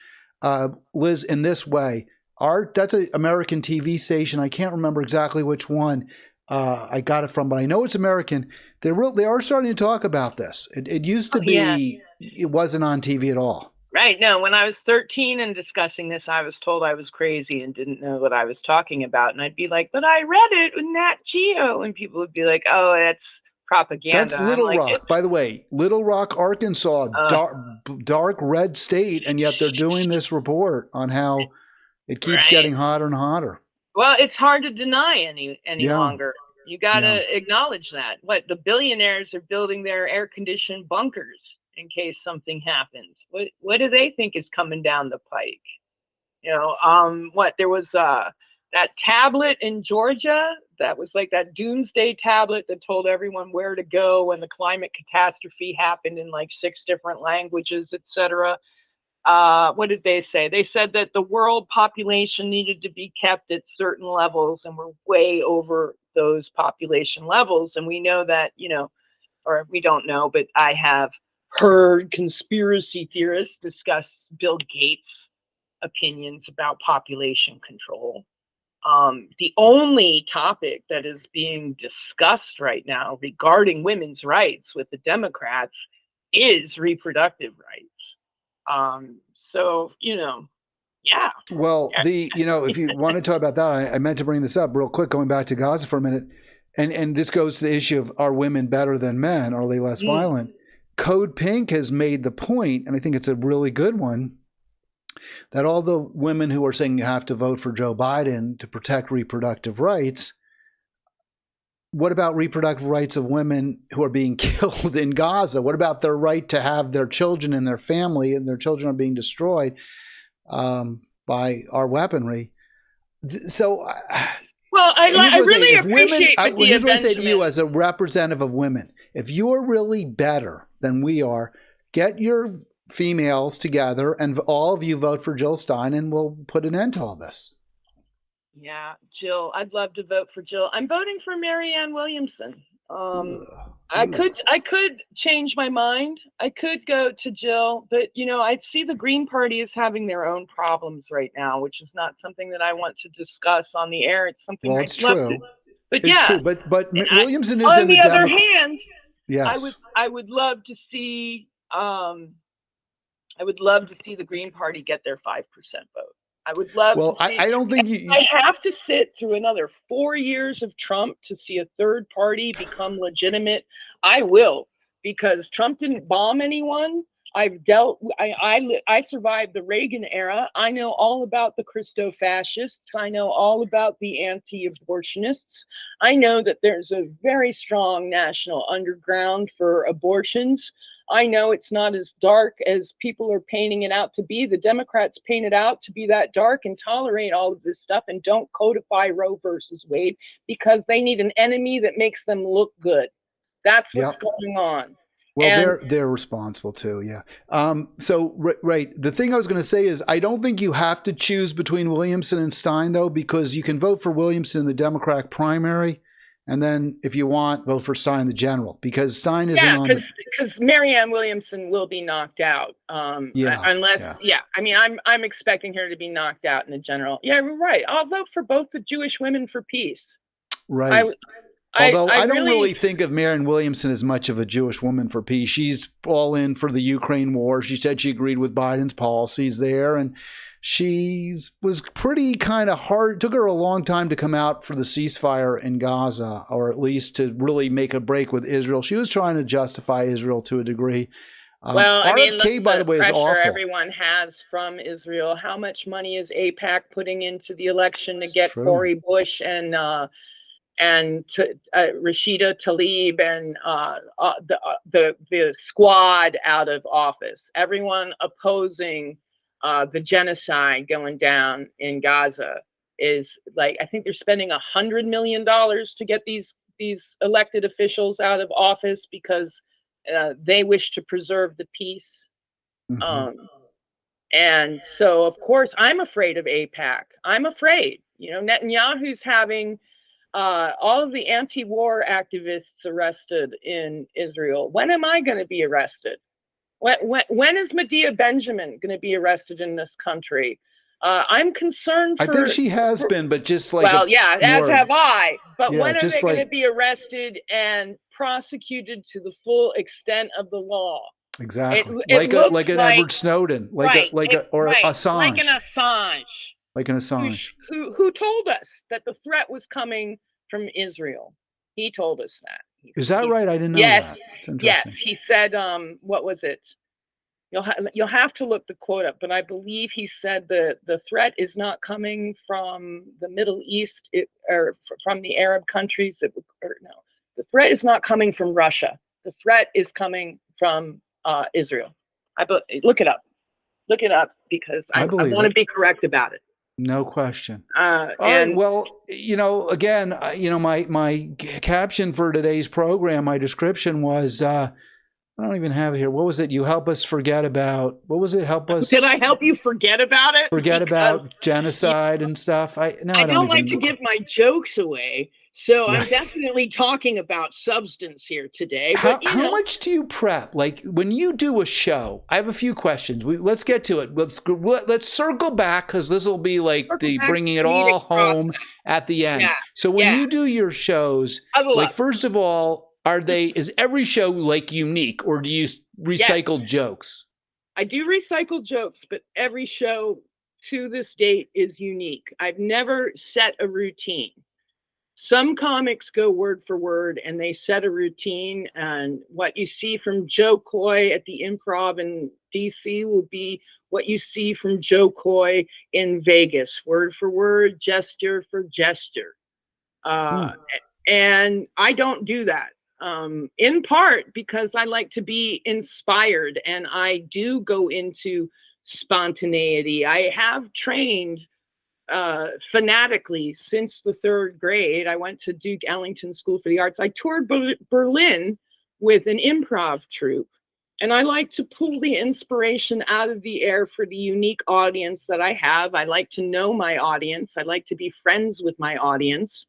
Liz, in this way. That's an American TV station. I can't remember exactly which one I got it from, but I know it's American. They are starting to talk about this. It used to be, It wasn't on TV at all. Right. No, when I was 13 and discussing this, I was told I was crazy and didn't know what I was talking about. And I'd be like, but I read it in Nat Geo. And people would be like, oh, that's propaganda. That's Little Rock, by the way. Little Rock, Arkansas, dark red state. And yet they're doing this report on how it keeps getting hotter and hotter. Well, it's hard to deny any longer. You got to acknowledge that. The billionaires are building their air-conditioned bunkers in case something happens. What do they think is coming down the pike? There was that tablet in Georgia that was like that doomsday tablet that told everyone where to go when the climate catastrophe happened in like 6 different languages, etc. What did they say? They said that the world population needed to be kept at certain levels, and we're way over those population levels. And we know that, or we don't know, but I have heard conspiracy theorists discuss Bill Gates' opinions about population control. The only topic that is being discussed right now regarding women's rights with the Democrats is reproductive rights. Well, if you want to talk about that, I meant to bring this up real quick, going back to Gaza for a minute. And this goes to the issue of, are women better than men? Are they less violent? Code Pink has made the point, and I think it's a really good one, that all the women who are saying you have to vote for Joe Biden to protect reproductive rights, what about reproductive rights of women who are being killed in Gaza? What about their right to have their children and their family, and their children are being destroyed by our weaponry? So, well, I really appreciate here's what I say to you as a representative of women. If you're really better than we are, get your females together and all of you vote for Jill Stein, and we'll put an end to all this. Yeah, Jill. I'd love to vote for Jill. I'm voting for Marianne Williamson. I could change my mind. I could go to Jill, but I see the Green Party is having their own problems right now, which is not something that I want to discuss on the air. It's something it's true. It's true. But Williamson is on in the other hand. Yes. I would love to see the Green Party get their 5% vote. I would love to see, I don't think I have to sit through another 4 years of Trump to see a third party become legitimate. I will, because Trump didn't bomb anyone. I survived the Reagan era. I know all about the Christo-fascists. I know all about the anti-abortionists. I know that there's a very strong national underground for abortions. I know it's not as dark as people are painting it out to be. The Democrats paint it out to be that dark and tolerate all of this stuff and don't codify Roe versus Wade because they need an enemy that makes them look good. That's what's going on. Well, and they're responsible too, yeah. Right. The thing I was going to say is I don't think you have to choose between Williamson and Stein, though, because you can vote for Williamson in the Democratic primary, and then if you want, vote for Stein in the general, because Stein isn't on. Because Marianne Williamson will be knocked out. Unless. I mean, I'm expecting her to be knocked out in the general. Yeah, right. I'll vote for both the Jewish Women for Peace. Right. Although I don't really think of Marianne Williamson as much of a Jewish woman for peace. She's all in for the Ukraine war. She said she agreed with Biden's policies there. And she was pretty kind of hard. It took her a long time to come out for the ceasefire in Gaza, or at least to really make a break with Israel. She was trying to justify Israel to a degree. Well, RFK, by the way, is awful. Everyone has from Israel. How much money is AIPAC putting into the election to get Cori Bush and Rashida Tlaib and the squad out of office? Everyone opposing the genocide going down in Gaza is like, I think they're spending $100 million to get these elected officials out of office because they wish to preserve the peace. Mm-hmm. And so, of course, I'm afraid of AIPAC. I'm afraid. Netanyahu's having all of the anti-war activists arrested in Israel. When am I going to be arrested? When is Medea Benjamin going to be arrested in this country? I'm concerned. I think she has been, but just like as have I. But when are they going to be arrested and prosecuted to the full extent of the law? Exactly, like an Edward Snowden, Assange, like an Assange. Who told us that the threat was coming from Israel? He told us that. Is that right? I didn't know that. It's interesting. Yes, he said, what was it? You'll have to look the quote up, but I believe he said the threat is not coming from the Middle East or from the Arab countries. The threat is not coming from Russia. The threat is coming from Israel. Look it up because I want to be correct about it. No question. All right. Well, again, my caption for today's program, my description was, I don't even have it here. What was it? You help us forget about, what was it? Help us. Did I help you forget about it? Forget about genocide and stuff. I don't like to give my jokes away. So I'm definitely talking about substance here today. But, how much do you prep? Like when you do a show, I have a few questions. Let's get to it. Let's circle back because this will be like bringing it all home at the end. Yeah. So when you do your shows, first of all, is every show like unique or do you recycle jokes? I do recycle jokes, but every show to this date is unique. I've never set a routine. Some comics go word for word and they set a routine, and what you see from Joe Coy at the Improv in DC will be what you see from Joe Coy in Vegas, word for word, gesture for gesture. And I don't do that. In part because I like to be inspired and I do go into spontaneity. I have trained fanatically since the third grade. I went to Duke Ellington School for the Arts. I toured Berlin with an improv troupe, and I like to pull the inspiration out of the air for the unique audience that I have. I like to know my audience. I like to be friends with my audience.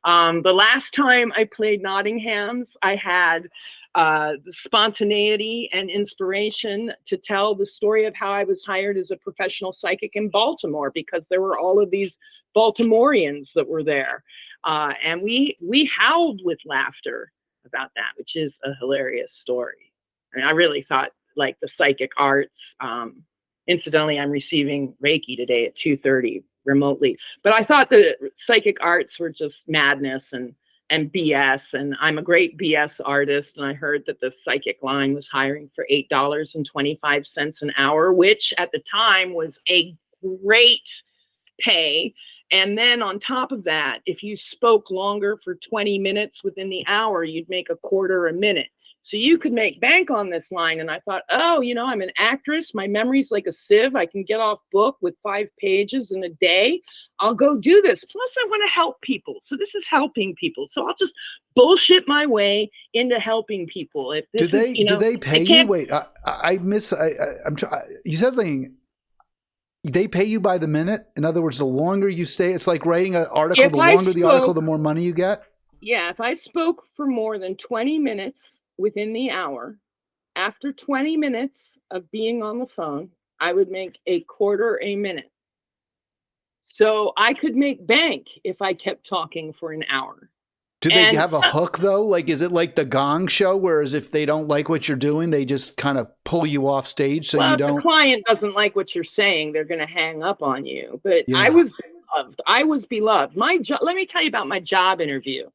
The last time I played Nottingham's, I had the spontaneity and inspiration to tell the story of how I was hired as a professional psychic in Baltimore, because there were all of these Baltimoreans that were there. And we howled with laughter about that, which is a hilarious story. I mean, I really thought like the psychic arts, incidentally, I'm receiving Reiki today at 2:30 remotely, but I thought the psychic arts were just madness and and BS. And I'm a great BS artist. And I heard that the psychic line was hiring for $8.25 an hour, which at the time was a great pay. And then on top of that, if you spoke longer for 20 minutes within the hour, you'd make a quarter a minute. So you could make bank on this line. And I thought, oh, I'm an actress. My memory's like a sieve. I can get off book with 5 pages in a day. I'll go do this. Plus, I want to help people. So this is helping people. So I'll just bullshit my way into helping people. If this do they pay you? Wait, you said something. They pay you by the minute. In other words, the longer you stay, it's like writing an article. The longer the article, the more money you get. Yeah, if I spoke for more than 20 minutes within the hour, after 20 minutes of being on the phone, I would make a quarter a minute. So I could make bank if I kept talking for an hour. Do they have a hook though? Like, is it like the Gong Show, whereas if they don't like what you're doing, they just kind of pull you off stage so you don't? If the client doesn't like what you're saying, they're going to hang up on you. But yeah. I was beloved. I was beloved. My job. Let me tell you about my job interview.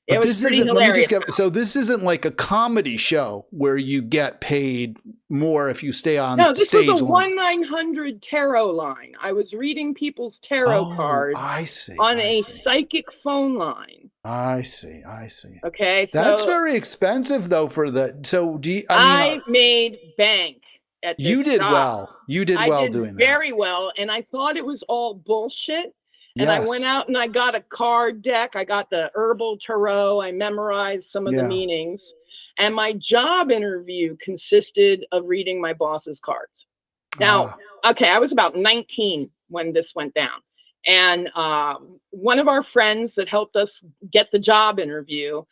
It was pretty hilarious. So this isn't like a comedy show where you get paid more if you stay on stage. No, this was a 1-900 tarot line. I was reading people's tarot cards on a psychic phone line. I see. Okay. That's very expensive though I made bank at this You did job. well. You did well doing that. Very well. And I thought it was all bullshit. And I went out and I got a card deck. I got the herbal tarot. I memorized some of the meanings. And my job interview consisted of reading my boss's cards. Now, I was about 19 when this went down. And one of our friends that helped us get the job interview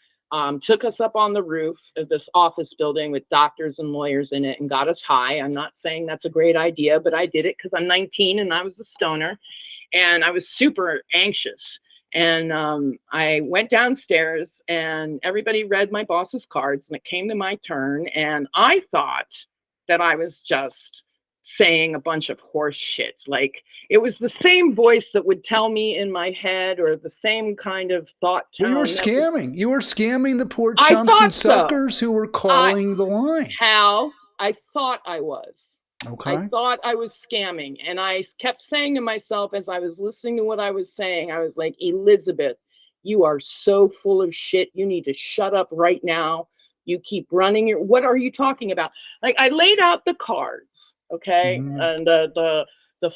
took us up on the roof of this office building with doctors and lawyers in it and got us high. I'm not saying that's a great idea, but I did it because I'm 19 and I was a stoner. And I was super anxious. And I went downstairs and everybody read my boss's cards and it came to my turn. And I thought that I was just saying a bunch of horse shit. Like it was the same voice that would tell me in my head or the same kind of thought tone. You were scamming. You were scamming the poor chumps and suckers who were calling the line. Hal, I thought I was. Okay. I thought I was scamming. And I kept saying to myself as I was listening to what I was saying, I was like, Elizabeth, you are so full of shit. You need to shut up right now. You keep running what are you talking about? Like I laid out the cards, okay? And the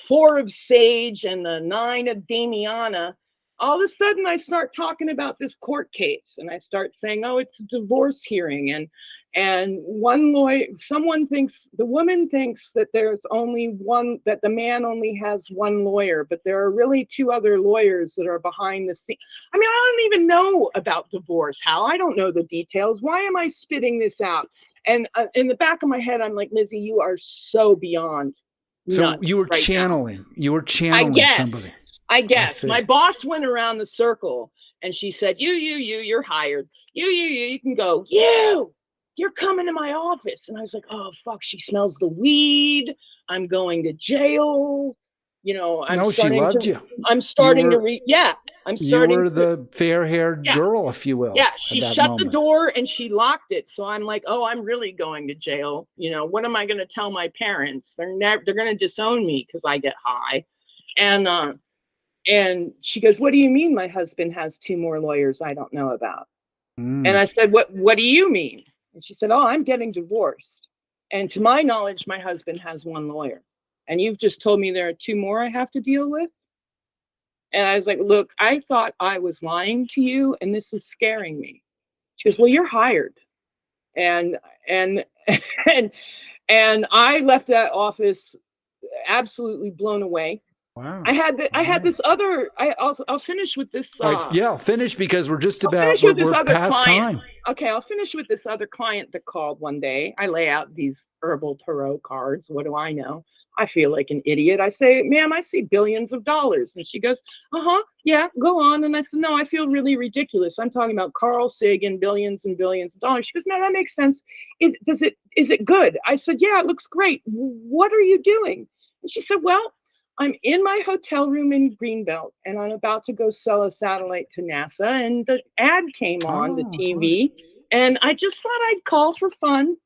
4 of Sage and the 9 of Damiana. All of a sudden I start talking about this court case and I start saying, oh, it's a divorce hearing. And one lawyer, the woman thinks that there's only one, that the man only has one lawyer, but there are really 2 other lawyers that are behind the scene. I mean, I don't even know about divorce, Hal. I don't know the details. Why am I spitting this out? And in the back of my head, I'm like, Lizzie, you are so beyond. So you were channeling. Now. You were channeling somebody. I guess. My boss went around the circle and she said, you're hired. You can go. You're coming to my office. And I was like, oh, fuck, she smells the weed. I'm going to jail. She loved you. I'm starting to read. Yeah, I'm starting. You were the fair-haired girl, if you will. Yeah, she shut the door and she locked it. So I'm like, oh, I'm really going to jail. What am I going to tell my parents? They're going to disown me because I get high. And she goes, what do you mean my husband has 2 more lawyers I don't know about? And I said, what do you mean? And she said, oh, I'm getting divorced. And to my knowledge, my husband has 1 lawyer. And you've just told me there are 2 more I have to deal with. And I was like, look, I thought I was lying to you and this is scaring me. She goes, well, you're hired. And I left that office absolutely blown away. Wow. I had this other. I'll finish with this. I'll finish because we're just about we're past time. Okay, I'll finish with this other client that called one day. I lay out these herbal tarot cards. What do I know? I feel like an idiot. I say, ma'am, I see billions of dollars. And she goes, yeah, go on. And I said, no, I feel really ridiculous. I'm talking about Carl Sagan, billions and billions of dollars. She goes, no, that makes sense. Is it good? I said, yeah, it looks great. What are you doing? And she said, well, I'm in my hotel room in Greenbelt, and I'm about to go sell a satellite to NASA, and the ad came on the TV, and I just thought I'd call for fun.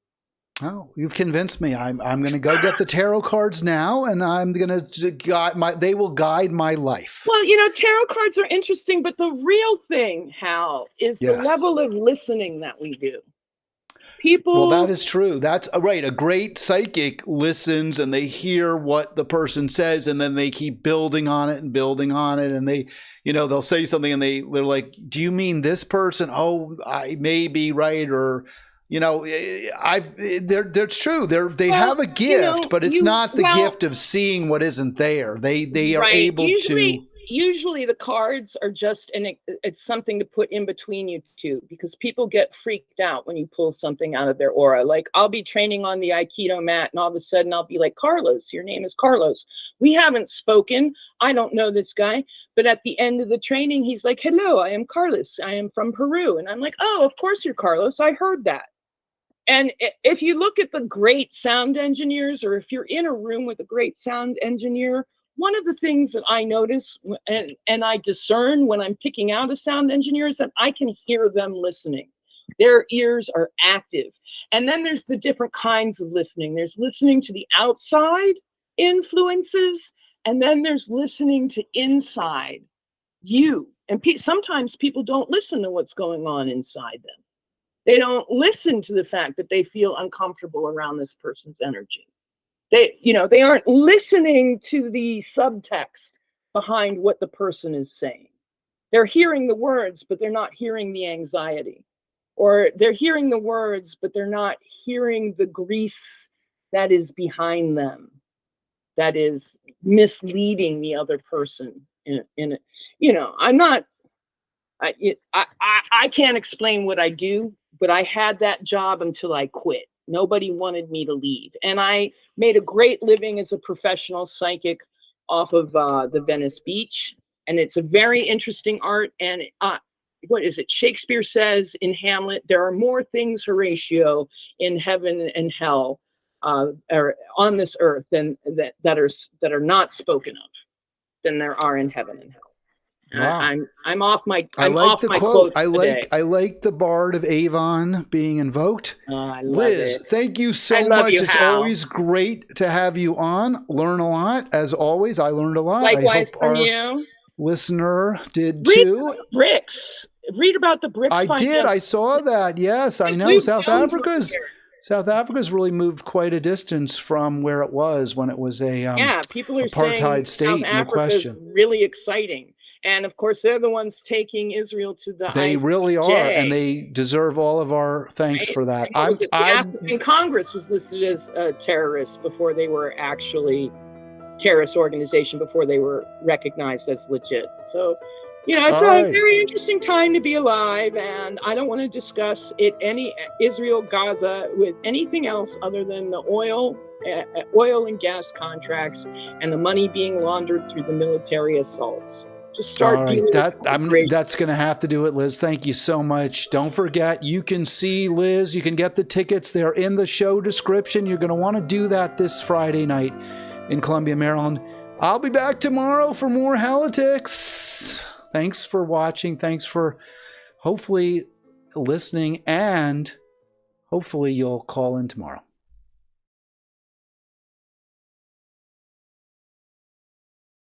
Oh, you've convinced me. I'm going to go get the tarot cards now, and I'm going to guide they will guide my life. Well, tarot cards are interesting, but the real thing, Hal, is the level of listening that we do. People. Well, that is true. That's right. A great psychic listens and they hear what the person says, and then they keep building on it and building on it. And they, they'll say something and they're like, do you mean this person? Oh, I may be right. Or, it's true. They have a gift, but it's not the gift of seeing what isn't there. They are able to. Usually the cards are just, it's something to put in between you two, because people get freaked out when you pull something out of their aura. Like, I'll be training on the Aikido mat, and all of a sudden I'll be like, Carlos, your name is Carlos. We haven't spoken. I don't know this guy. But at the end of the training, he's like, hello, I am Carlos. I am from Peru. And I'm like, oh, of course you're Carlos. I heard that. And if you look at the great sound engineers, or if you're in a room with a great sound engineer, one of the things that I notice and I discern when I'm picking out a sound engineer is that I can hear them listening. Their ears are active. And then there's the different kinds of listening. There's listening to the outside influences, and then there's listening to inside you. And sometimes people don't listen to what's going on inside them. They don't listen to the fact that they feel uncomfortable around this person's energy. They aren't listening to the subtext behind what the person is saying. They're hearing the words, but they're not hearing the anxiety. Or they're hearing the words, but they're not hearing the grease that is behind them, that is misleading the other person. I can't explain what I do, but I had that job until I quit. Nobody wanted me to leave. And I made a great living as a professional psychic off of the Venice Beach. And it's a very interesting art. And what is it? Shakespeare says in Hamlet, there are more things, Horatio, in heaven and hell, or on this earth that are not spoken of than there are in heaven and hell. Wow. I'm off my. I like the quote. I like the Bard of Avon being invoked. I love Liz, it. thank you so much. It's always great to have you on. Learn a lot, as always. I learned a lot. Likewise from you. Listener did too. BRICS. Read about the BRICS. I did. I saw that. Yes, I know. South Africa's really moved quite a distance from where it was when it was a people are apartheid state. South no question. Is really exciting. And of course, they're the ones taking Israel to the They ICJ. really are, and they deserve all of our thanks for that. The African Congress was listed as a terrorist before they were actually terrorist organization, before they were recognized as legit. So, it's a very interesting time to be alive, and I don't want to discuss any Israel, Gaza with anything else other than the oil and gas contracts and the money being laundered through the military assaults. All right, that's going to have to do it, Liz. Thank you so much. Don't forget, you can see Liz. You can get the tickets. They're in the show description. You're going to want to do that this Friday night in Columbia, Maryland. I'll be back tomorrow for more Halitics. Thanks for watching. Thanks for hopefully listening, and hopefully you'll call in tomorrow.